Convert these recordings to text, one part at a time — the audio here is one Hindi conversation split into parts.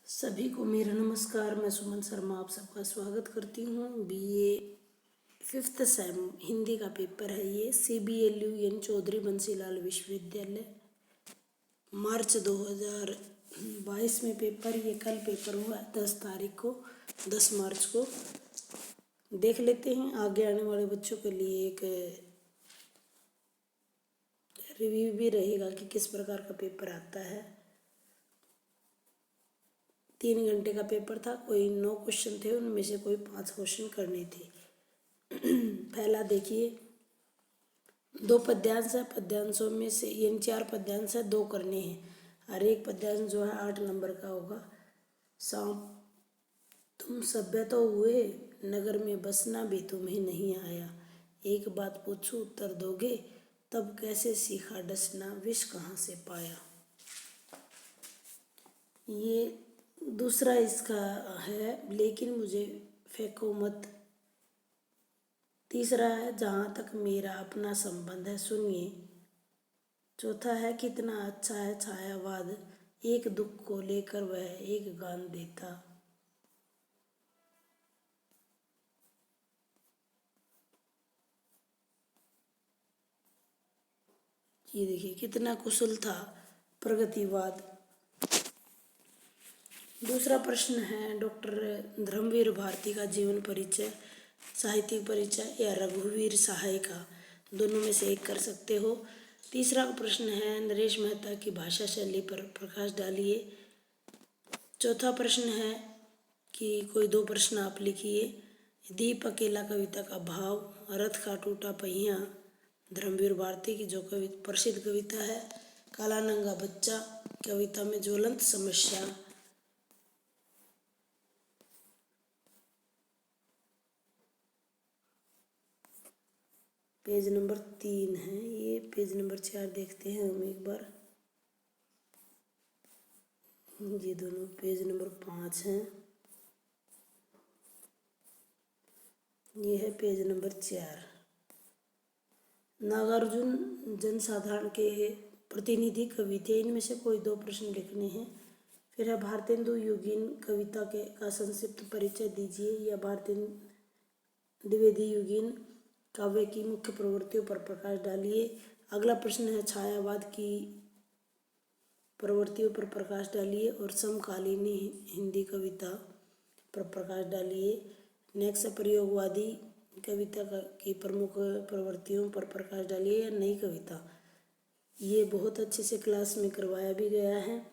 सभी को मेरा नमस्कार। मैं सुमन शर्मा आप सबका स्वागत करती हूँ। बीए 5th सेम हिंदी का पेपर है। ये CBLU एन चौधरी बंसीलाल विश्वविद्यालय मार्च 2022 में पेपर। ये कल पेपर हुआ 10 तारीख को, 10 मार्च को। देख लेते हैं आगे आने वाले बच्चों के लिए एक रिव्यू भी रहेगा कि किस प्रकार का पेपर आता है। 3 घंटे का पेपर था। कोई 9 क्वेश्चन थे, उनमें से कोई 5 क्वेश्चन करने थे। पहला देखिए, 2 पद्यांश है। पद्यांशों में से यानी 4 पद्यांश है, 2 करने हैं। हर एक पद्यांश जो है 8 नंबर का होगा। सांप तुम सभ्य तो हुए, नगर में बसना भी तुम्हें नहीं आया। एक बात पूछूं उत्तर दोगे, तब कैसे सीखा डसना, विष कहाँ से पाया। ये दूसरा इसका है, लेकिन मुझे फेंको मत। तीसरा है, जहाँ तक मेरा अपना संबंध है सुनिए। चौथा है, कितना अच्छा है छायावाद, एक दुख को लेकर वह एक गान देता। ये देखिए कितना कुशल था, प्रगतिवाद। दूसरा प्रश्न है, डॉक्टर धर्मवीर भारती का जीवन परिचय, साहित्यिक परिचय या रघुवीर सहाय का, दोनों में से एक कर सकते हो। तीसरा प्रश्न है, नरेश मेहता की भाषा शैली पर प्रकाश डालिए। चौथा प्रश्न है कि कोई 2 प्रश्न आप लिखिए। दीप अकेला कविता का भाव, रथ का टूटा पहिया, धर्मवीर भारती की जो प्रसिद्ध कविता है। काला नंगा बच्चा कविता में ज्वलंत समस्या। पेज नंबर 3 है ये। पेज नंबर 4 देखते हैं हम एक बार। ये दोनों पेज नंबर 5 हैं। ये है पेज नंबर 4। नागार्जुन जनसाधारण के प्रतिनिधि कवि थे। इनमें से कोई 2 प्रश्न लिखने हैं। फिर है, भारतेंदु युगीन कविता का संक्षिप्त परिचय दीजिए, या भारतेंदु द्विवेदी युगीन काव्य की मुख्य प्रवृत्तियों पर प्रकाश डालिए। अगला प्रश्न है, छायावाद की प्रवृत्तियों पर प्रकाश डालिए और समकालीन हिंदी कविता पर प्रकाश डालिए। नेक्स्ट है, प्रयोगवादी कविता की प्रमुख प्रवृत्तियों पर प्रकाश डालिए या नई कविता। ये बहुत अच्छे से क्लास में करवाया भी गया है।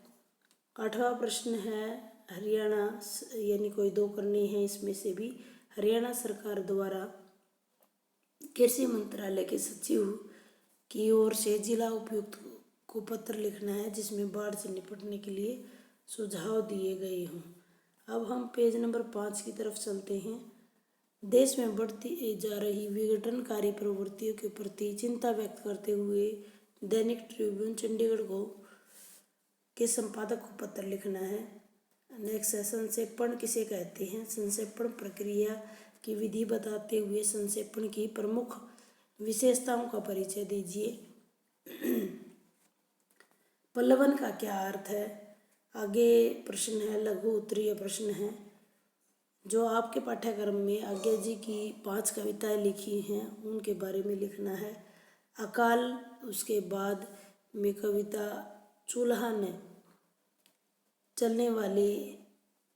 8वां प्रश्न है, हरियाणा, यानी कोई 2 करनी है इसमें से भी। हरियाणा सरकार द्वारा कृषि मंत्रालय के सचिव की ओर से जिला उपायुक्त को पत्र लिखना है, जिसमें बाढ़ से निपटने के लिए सुझाव दिए गए हों। अब हम पेज नंबर 5 की तरफ चलते हैं। देश में बढ़ती जा रही विघटनकारी प्रवृत्तियों के प्रति चिंता व्यक्त करते हुए दैनिक ट्रिब्यून चंडीगढ़ के संपादक को पत्र लिखना है। नेक्स्ट है, संक्षेपण किसे कहते हैं। संक्षेपण प्रक्रिया की विधि बताते हुए संक्षेपण की प्रमुख विशेषताओं का परिचय दीजिए। पल्लवन का क्या अर्थ है। आगे प्रश्न है, लघु उत्तरीय प्रश्न है। जो आपके पाठ्यक्रम में आज्ञा जी की 5 कविताएं लिखी हैं उनके बारे में लिखना है। अकाल, उसके बाद में कविता चूल्हा ने चलने वाले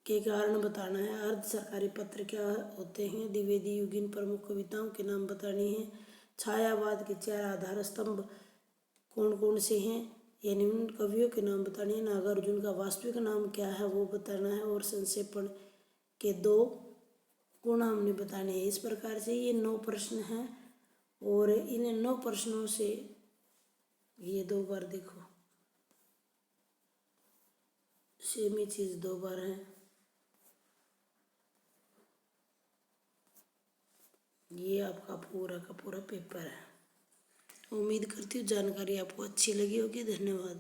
के कारण बताना है। अर्ध सरकारी पत्र क्या होते हैं। द्विवेदी युगीन प्रमुख कविताओं के नाम बताने हैं। छायावाद के 4 आधार स्तंभ कौन कौन से हैं, यानी उन कवियों के नाम बताने हैं। नागार्जुन का वास्तविक नाम क्या है वो बताना है। और संक्षेपण के 2 गुण हमने बताने हैं। इस प्रकार से ये 9 प्रश्न हैं और इन 9 प्रश्नों से ये 2 बार देखो, सेम ही चीज़ 2 बार है। ये आपका पूरा का पूरा पेपर है। उम्मीद करती हूँ जानकारी आपको अच्छी लगी होगी। धन्यवाद।